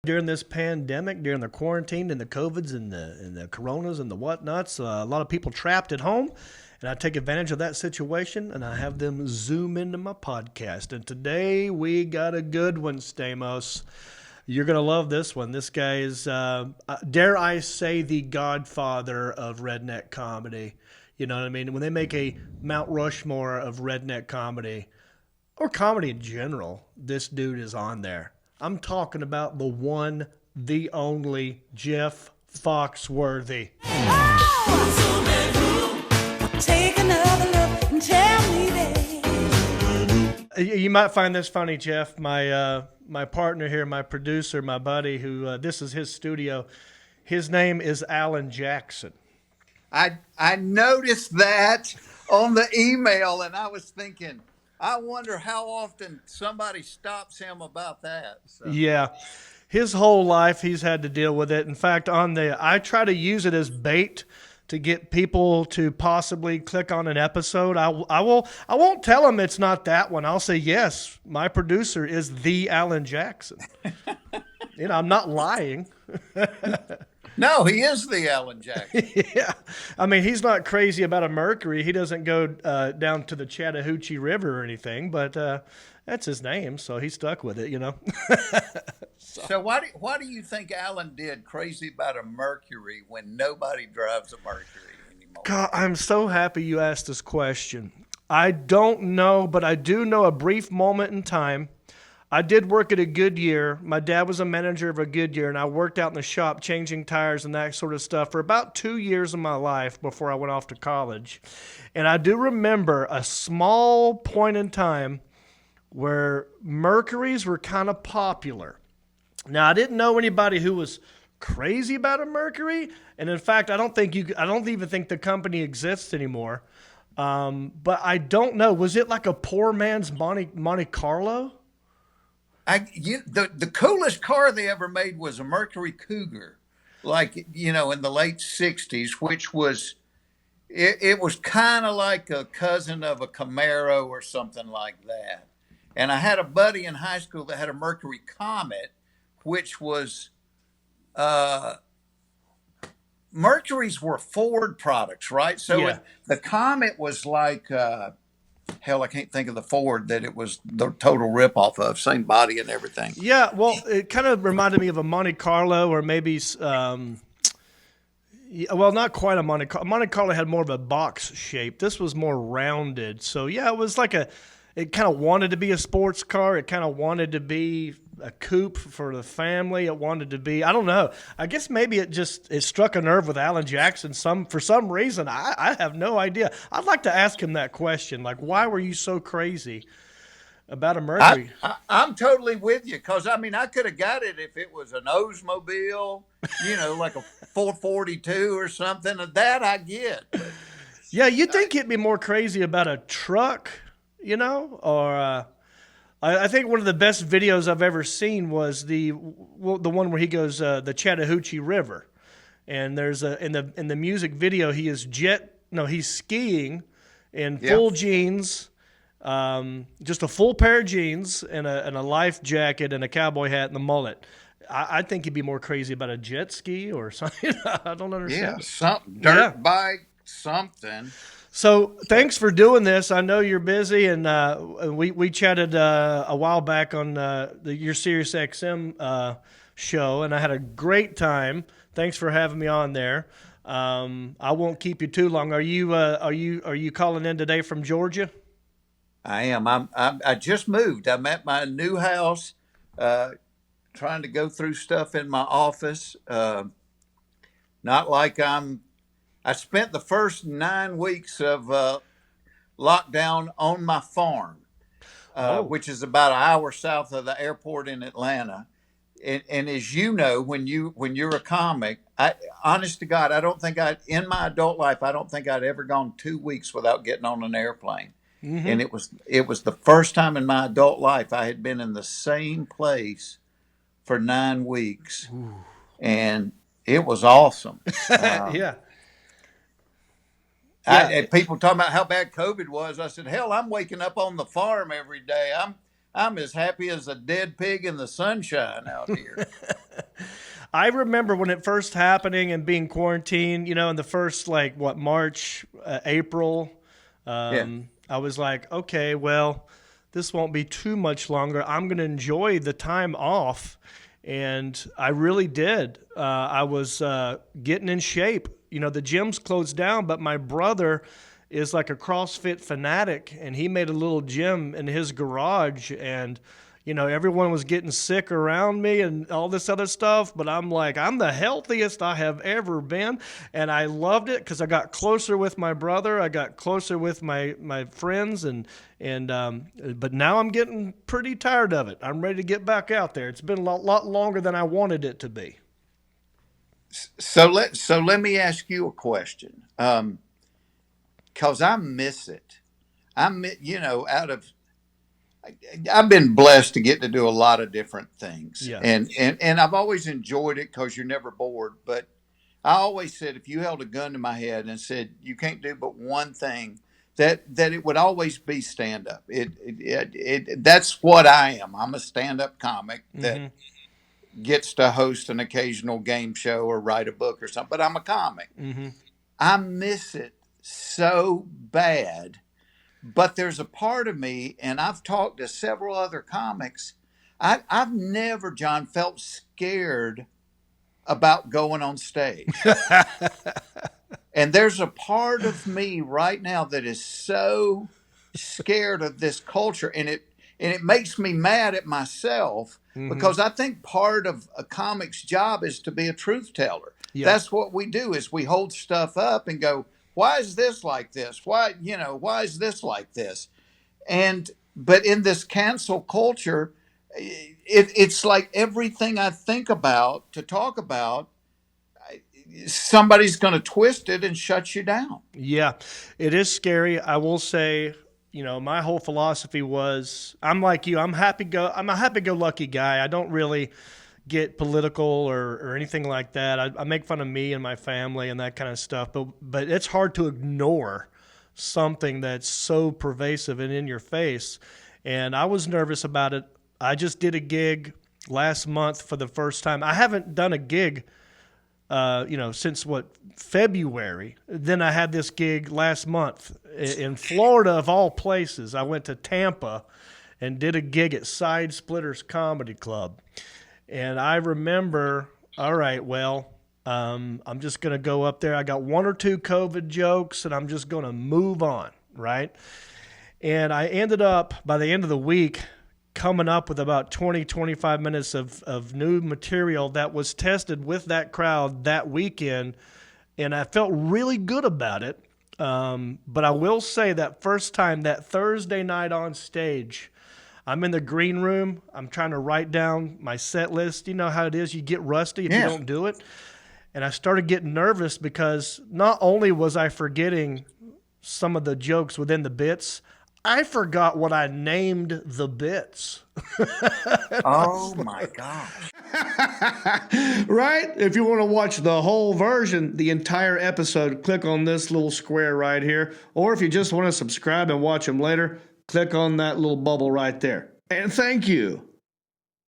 during this pandemic, during the quarantine and the COVIDs and the coronas and the whatnots. A lot of people trapped at home, and I take advantage of that situation, and I have them zoom into my podcast. And today we got a good one, Stamos. You're going to love this one. This guy is, dare I say, the godfather of redneck comedy. You know what I mean? When they make a Mount Rushmore of redneck comedy, or comedy in general, this dude is on there. I'm talking about the one, the only, Jeff Foxworthy. Oh, take another look and tell me that. You might find this funny, Jeff. My partner here, my producer, my buddy, who this is his studio. His name is Alan Jackson. I noticed that on the email, and I was thinking, I wonder how often somebody stops him about that. So. Yeah. His whole life he's had to deal with it. In fact, I try to use it as bait to get people to possibly click on an episode. I won't tell them it's not that one. I'll say, yes, my producer is the Alan Jackson. I'm not lying. No, he is the Alan Jackson. Yeah. I mean, he's not crazy about a Mercury. He doesn't go down to the Chattahoochee River or anything, but that's his name, so he stuck with it, So why do you think Alan did crazy about a Mercury when nobody drives a Mercury anymore? God, I'm so happy you asked this question. I don't know, but I do know a brief moment in time. I did work at a Goodyear. My dad was a manager of a Goodyear, and I worked out in the shop changing tires and that sort of stuff for about 2 years of my life before I went off to college. And I do remember a small point in time where Mercuries were kind of popular. Now, I didn't know anybody who was crazy about a Mercury, and in fact, I don't even think the company exists anymore. But I don't know. Was it like a poor man's Monte Carlo? The coolest car they ever made was a Mercury Cougar, like, in the late 60s, which was, it was kind of like a cousin of a Camaro or something like that. And I had a buddy in high school that had a Mercury Comet, which was, Mercuries were Ford products, right? So yeah. The Comet was like, hell, I can't think of the Ford that it was the total ripoff of, same body and everything. Yeah, well, it kind of reminded me of a Monte Carlo, or maybe, not quite a Monte Carlo. Monte Carlo had more of a box shape. This was more rounded. So, yeah, it was like it kind of wanted to be a sports car. It kind of wanted to be a coupe for the family. It wanted to be, I don't know. I guess maybe it struck a nerve with Alan Jackson for some reason. I have no idea. I'd like to ask him that question. Like, why were you so crazy about a Mercury? I'm totally with you, because, I could have got it if it was an Oldsmobile, like a 442 or something. That I get. But, yeah, you'd think he'd be more crazy about a truck, or I think one of the best videos I've ever seen was the one where he goes the Chattahoochee River, and there's in the music video he's skiing in full jeans, just a full pair of jeans and a life jacket and a cowboy hat and a mullet. I think he'd be more crazy about a jet ski or something. I don't understand. Yeah, something dirt bike, something. So thanks for doing this. I know you're busy, and we chatted a while back on your Sirius XM show, and I had a great time. Thanks for having me on there. I won't keep you too long. Are you calling in today from Georgia? I am. I just moved. I'm at my new house, trying to go through stuff in my office. Not like I spent the first 9 weeks of lockdown on my farm, which is about an hour south of the airport in Atlanta. And as you know, when you're a comic, honest to God, in my adult life, I don't think I'd ever gone 2 weeks without getting on an airplane. Mm-hmm. And it was the first time in my adult life I had been in the same place for 9 weeks. Ooh. And it was awesome. Yeah. People talking about how bad COVID was. I said, hell, I'm waking up on the farm every day. I'm as happy as a dead pig in the sunshine out here. I remember when it first happening and being quarantined, in the first, March, April, Yeah. I was like, okay, well, this won't be too much longer. I'm going to enjoy the time off. And I really did. I was getting in shape. The gym's closed down, but my brother is like a CrossFit fanatic, and he made a little gym in his garage. And everyone was getting sick around me and all this other stuff, but I'm like, I'm the healthiest I have ever been, and I loved it because I got closer with my brother, I got closer with my friends, but now I'm getting pretty tired of it. I'm ready to get back out there. It's been a lot longer than I wanted it to be. So let me ask you a question, because I miss it. I've been blessed to get to do a lot of different things, Yeah. and I've always enjoyed it because you're never bored. But I always said, if you held a gun to my head and said you can't do but one thing, that it would always be stand up. That's what I am. I'm a stand up comic that gets to host an occasional game show or write a book or something. But I'm a comic. I miss it so bad. But there's a part of me, and I've talked to several other comics. I've never, John, felt scared about going on stage. And there's a part of me right now that is so scared of this culture, and it makes me mad at myself because I think part of a comic's job is to be a truth teller. Yeah. That's what we do, is we hold stuff up and go, why is this like this? Why is this like this? But in this cancel culture, it's like everything I think about to talk about, somebody's going to twist it and shut you down. Yeah, it is scary. I will say, my whole philosophy was, I'm like you. I'm a happy-go-lucky guy. I don't really get political or anything like that. I make fun of me and my family and that kind of stuff. But it's hard to ignore something that's so pervasive and in your face. And I was nervous about it. I just did a gig last month for the first time. I haven't done a gig since February. Then I had this gig last month in Florida, of all places. I went to Tampa and did a gig at Side Splitters Comedy Club. And I remember, all right, well, I'm just going to go up there. I got one or two COVID jokes, and I'm just going to move on, right? And I ended up, by the end of the week, coming up with about 25 minutes of new material that was tested with that crowd that weekend, and I felt really good about it. But I will say that first time, that Thursday night on stage, I'm in the green room. I'm trying to write down my set list. You know how it is. You get rusty if you don't do it. And I started getting nervous because not only was I forgetting some of the jokes within the bits, I forgot what I named the bits. Oh my gosh. Right? If you want to watch the whole version, the entire episode, click on this little square right here. Or if you just want to subscribe and watch them later, click on that little bubble right there. And thank you.